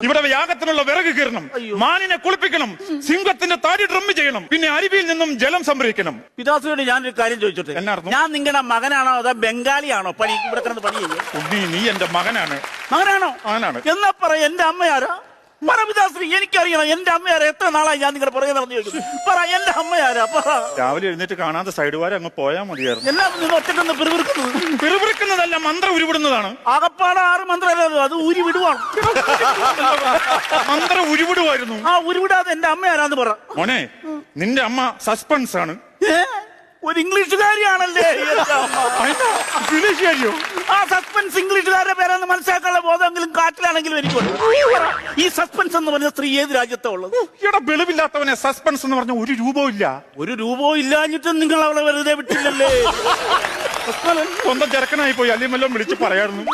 ഇവിടെ യാഗത്തിനുള്ള വിറക് കീറണം, മാനിനെ കുളിപ്പിക്കണം, സിംഹത്തിന്റെ താടി ഡ്രം ചെയ്യണം, പിന്നെ അരുവിയിൽ നിന്നും ജലം സംഭരിക്കണം. പിതാശ്രീയോട് ഞാനൊരു കാര്യം ചോദിച്ചോട്ടെ, ഞാൻ നിങ്ങളുടെ മകനാണോ അതോ ബംഗാളിയാണോ പണി ഇവിടെ കിടന്ന് പണി ചെയ്യേ? നീ എന്റെ മകനാണ്. മകനാണോ? മകനാണ്. എന്നാ പറ, എന്റെ അമ്മയാരാ? പറ പിതാശ്രീ, എനിക്കറിയണം എന്റെ അമ്മയാരാ. എത്ര നാളായി ഞാൻ നിങ്ങളുടെ പുറകെ നടന്നു ചോദിക്കുന്നു. പറ, എന്റെ അമ്മയാരാ? പറ. രാവിലെ എഴുന്നേറ്റ് കാണാതെ സൈഡ് വാരെ അങ്ങ് പോയാൽ മതിയായിരുന്നു. എല്ലാം നിന്ന് ഒറ്റക്കൊന്ന് പിറുപിറുക്കുന്നതല്ല, മന്ത്രം ഉരുവിടുന്നതാണ്. ആകപ്പാട് 6 മന്ത്രമല്ലോ, അത് ഊരി വിടുവാണ്. മന്ത്രം ഉരുവിടുവായിരുന്നു. ആ ഉരുവിടാതെ എന്റെ അമ്മയാരാന്ന് പറ. മോനെ, നിന്റെ അമ്മ സസ്പെൻസ് ആണ്. ഒരു ഇംഗ്ലീഷുകാരിയാണല്ലേ ഇംഗ്ലീഷുകാരിയോ? ആ സസ്പെൻസ് ഇംഗ്ലീഷുകാരുടെ പേരെന്ന് മനസ്സിലാക്കാനുള്ള ബോധമെങ്കിലും കാറ്റിലാണെങ്കിലും എനിക്കുണ്ട്. ഈ സസ്പെൻസ് എന്ന് പറഞ്ഞ സ്ത്രീ ഏത് രാജ്യത്താ ഉള്ളത്? ഇവിടെ വെളിവില്ലാത്തവനെ സസ്പെൻസ് എന്ന് പറഞ്ഞ ഒരു രൂപവും ഇല്ല. ഒരു രൂപവും ഇല്ലാഞ്ഞിട്ടും നിങ്ങൾ അവളെ വെറുതെ വിട്ടില്ലല്ലേ? സ്വന്തം ചെറുക്കനായി പോയി, അല്ലെങ്കിൽ വല്ലതും വിളിച്ച് പറയായിരുന്നു.